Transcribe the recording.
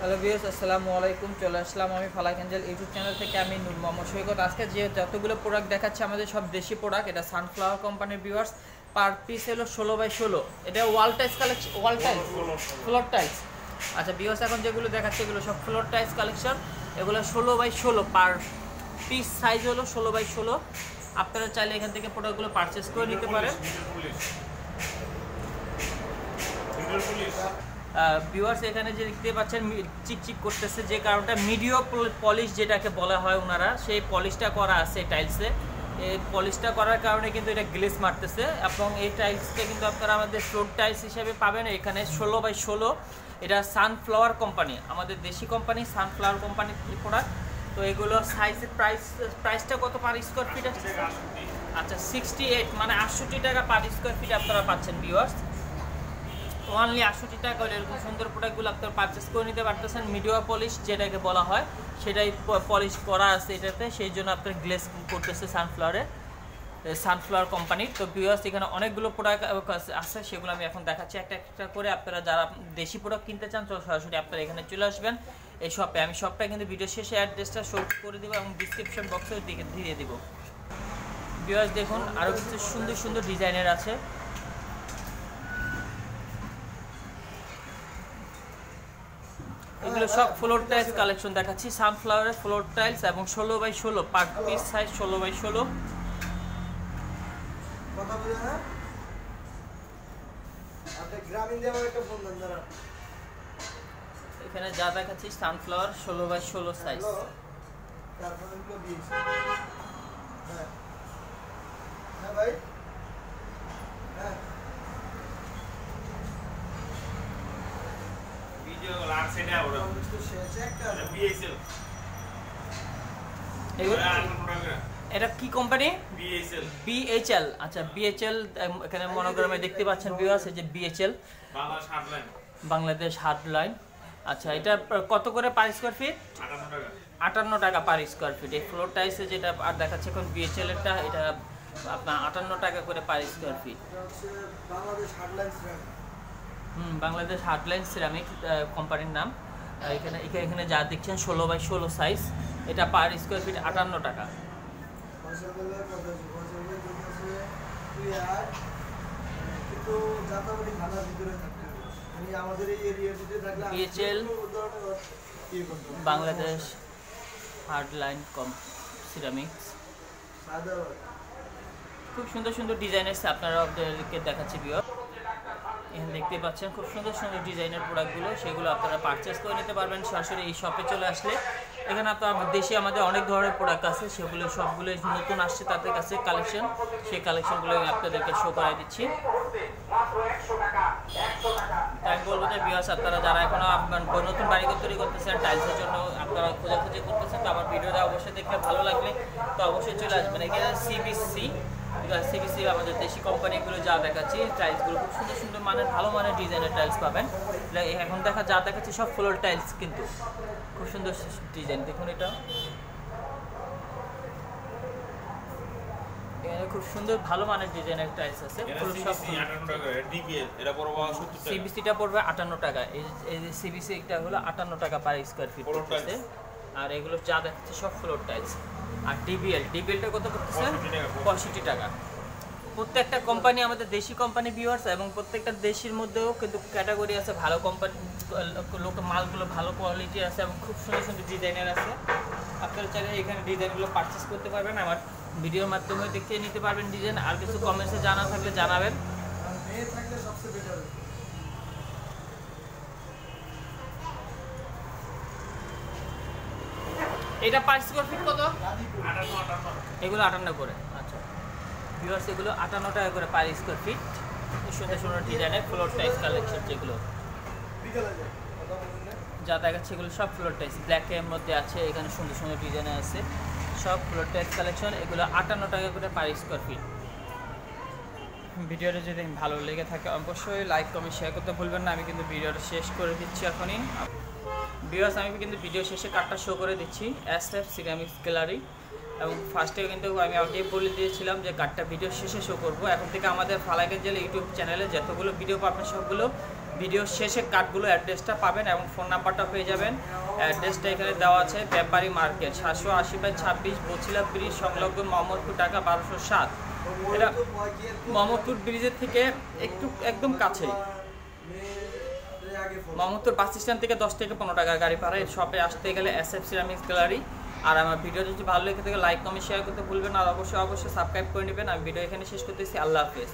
Hello viewers, আসসালামু আলাইকুম। চলে আসলাম আমি ফালাক এঞ্জেল ইউটিউব চ্যানেল থেকে। আমি নূর মোহাম্মদ সৈকত। আজকে যে যতগুলো প্রোডাক্ট দেখাচ্ছে আমাদের সব দেশি প্রোডাক্ট। এটা সানফ্লাওয়ার কোম্পানির ভিউয়ার্স। পার পিস হলো 16x16। এটা wall tiles collection, wall tiles, floor tiles. আচ্ছা ভিউয়ার্স, এখন যেগুলো দেখাচ্ছে এগুলো সব ফ্লোর টাইলস কালেকশন। এগুলো 16x16 পার পিস সাইজ হলো 16x16। আপনারা চাইলে এখান থেকে প্রোডাক্টগুলো পারচেস করে নিতে পারেন। ভিউয়ার্স, এখানে যে দেখতে পাচ্ছেন চিকচিক করতেছে, যে কারণটা মিডিও পলিশ যেটাকে বলা হয় ওনারা, সেই পলিশটা করা আছে টাইলসে। এই পলিশটা করার কারণে কিন্তু এটা গ্লেজ মারতেছে, এবং এই টাইলসটা কিন্তু আপনারা আমাদের ফ্লোর টাইলস হিসেবে পাবেন এখানে 16x16। এটা সানফ্লাওয়ার কোম্পানি, আমাদের দেশি কোম্পানি, সানফ্লাওয়ার কোম্পানির প্রোডাক্ট। তো এগুলো সাইজের প্রাইসটা কত পার স্কোয়ার ফিট আছে? আচ্ছা 68, মানে 68 টাকা পার স্কোয়ার ফিট আপনারা পাচ্ছেন ভিউয়ার্স। ওনলি 68 টাকা হলে এরকম সুন্দর প্রোডাক্টগুলো আপনারা পারচেস করে নিতে পারতেছেন। মিডিয়া পলিশ যেটাকে বলা হয় সেটাই পলিশ করা আছে এটাতে, সেই জন্য আপনার গ্লেজ করতেছে সানফ্লাওয়ার কোম্পানির। তো ভিউয়ার্স, এখানে অনেকগুলো প্রোডাক্ট আছে, সেগুলো আমি এখন দেখাচ্ছি একটা একটা করে। আপনারা যারা দেশি প্রোডাক্ট কিনতে চান তো সরাসরি আপনারা এখানে চলে আসবেন এই শপে। আমি শপটা কিন্তু ভিডিও শেষে অ্যাড্রেসটা শো করে দেবো এবং ডিসক্রিপশন বক্সে দিয়ে দেবো। ভিউয়ার্স দেখুন, আরও কিছু সুন্দর সুন্দর ডিজাইনের আছে। এগুলো সব ফ্লোর টাইলস কালেকশন দেখাচ্ছি, সানফ্লাওয়ারের ফ্লোর টাইলস এবং 16x16 per piece size 16x16। এখানে যা দেখাচ্ছি সানফ্লাওয়ার 16x16 সাইজ। এটা কি কোম্পানি? বিএইচএল। আচ্ছা বিএইচএল, এখানে মনোগ্রামে দেখতে পাচ্ছেন ভিউয়ার্স, এই যে বিএইচএল বাংলাদেশ হার্ডলাইন। আচ্ছা, এটা কত করে পার স্কোয়ার ফিট? 58 টাকা পার স্কোয়ার ফিট। এই ফ্লোর টাইলসে যেটা আর দেখাচ্ছে এখন বিএইচএল এরটা, এটা আপনার 58 টাকা করে per square feet. Bangladesh hardline ceramic কোম্পানির নাম। এখানে যা দেখছেন 16x16 সাইজ, এটা পার স্কোয়ার ফিট 58 টাকা। BHL Bangladesh hardline ceramics. খুব সুন্দর সুন্দর ডিজাইন এসেছে, আপনারা আপনাদেরকে দেখাচ্ছি ভিউয়ার। এখানে দেখতে পাচ্ছেন খুব সুন্দর সুন্দর ডিজাইনের প্রোডাক্টগুলো, সেগুলো আপনারা পারচেস করে নিতে পারবেন সরাসরি এই শপে চলে আসলে। এখানে আপনার দেশে আমাদের অনেক ধরনের প্রোডাক্ট আছে, সেগুলো সবগুলো নতুন আসছে তাদের কাছে কালেকশন, সেই কালেকশনগুলো আমি আপনাদেরকে শো করাই দিচ্ছি। তাই আমি বলবো যে ভিউয়ার্স, আপনারা যারা এখনো নতুন বাড়িঘর তৈরি করতেছেন, টাইলসের জন্য আপনারা খোঁজাখুঁজি করতেছেন, তো আমার ভিডিওটা অবশ্যই দেখলে ভালো লাগলে তো অবশ্যই চলে আসবেন। এখানে সিবিসি আমাদের দেশি কোম্পানিগুলো যা দেখাচ্ছি টাইলসগুলো খুব সুন্দর সুন্দর মানের, ভালো মানের ডিজাইনের টাইলস পাবেন। এখন যা দেখাচ্ছি সব ফ্লোর টাইলস, কিন্তু খুব সুন্দর ডিজাইন। দেখুন এটা এখানে খুব সুন্দর ভালো মানের ডিজাইনের টাইলস আছে। সিবিসিটা পড়বে 58 টাকা। এই যে সিবিসিটা হলো 58 টাকা পার স্কোয়ার ফিট পড়তেছে। আর এগুলো যা দেখাচ্ছে সব ফ্লোর টাইলস। আর ডিবিএলটা কত করতেছে? 65 টাকা। প্রত্যেকটা কোম্পানি আমাদের দেশি কোম্পানি ভিউয়ার্স, এবং প্রত্যেকটা দেশের মধ্যেও কিন্তু ক্যাটাগরি আছে, ভালো কোম্পানি মালগুলো ভালো কোয়ালিটির আছে এবং খুব সুন্দর সুন্দর ডিজাইনের আছে। আপনারা চাইলে এখানে ডিজাইনগুলো পারচেস করতে পারবেন, আমার ভিডিওর মাধ্যমে দেখে নিতে পারবেন ডিজাইন। আর কিছু কমেন্টসে জানা থাকলে জানাবেন। এটা পার স্কোয়ার ফিট কত? 58। এগুলো 58 করে। আচ্ছা ভিউয়ার্স, এগুলো 58 টাকা করে পার স্কোয়ার ফিট। সুন্দর সুন্দর ডিজাইনের ফ্লোর টাইলস কালেকশন, যেগুলো যা দেখাচ্ছে এগুলো সব ফ্লোর টাইলস। ব্ল্যাকের মধ্যে আছে, এখানে সুন্দর সুন্দর ডিজাইনে আছে, সব ফ্লোর টাইলস কালেকশন। এগুলো 58 টাকা করে পার স্কোয়ার ফিট। ভিডিওটা যদি ভালো লেগে থাকে অবশ্যই লাইক কমেন্ট শেয়ার করতে ভুলবেন না। আমি কিন্তু ভিডিওটা শেষ করে দিচ্ছি এখনই ভিউয়ার্স। আমি কিন্তু ভিডিও শেষে কার্ডটা শো করে দিচ্ছি, এসএফ সিরামিক্স গ্যালারি। এবং ফার্স্টে কিন্তু আমি আগেই বলে দিয়েছিলাম যে কার্ডটা ভিডিও শেষে শো করব। এখন থেকে আমাদের ফালাক এঞ্জেল ইউটিউব চ্যানেলে যতগুলো ভিডিও পাবেন সবগুলো ভিডিও শেষে কার্ডগুলো অ্যাড্রেসটা পাবেন এবং ফোন নাম্বারটা পেয়ে যাবেন। অ্যাড্রেসটা এখানে দেওয়া আছে, ব্যাপারী মার্কেট 780/26 বছিলা ব্রিজ সংলগ্ন মোহাম্মদপুর, ঢাকা 1207। এটা মোহাম্মদপুর ব্রিজের থেকে একদম কাছেই। মোহাম্মদপুর বাস স্ট্যান্ড থেকে 10 থেকে 15 টাকা গাড়ি ভাড়া। এই শপে আসতে গেলে SF সিরামিক্স গ্যালারি। আর আমার ভিডিও যদি ভালো লেগে থাকে লাইক কমেন্ট শেয়ার করতে ভুলবেন, আর অবশ্যই সাবস্ক্রাইব করে নেবেন। আমি ভিডিও এখানে শেষ করতেছি। আল্লাহ হাফেজ।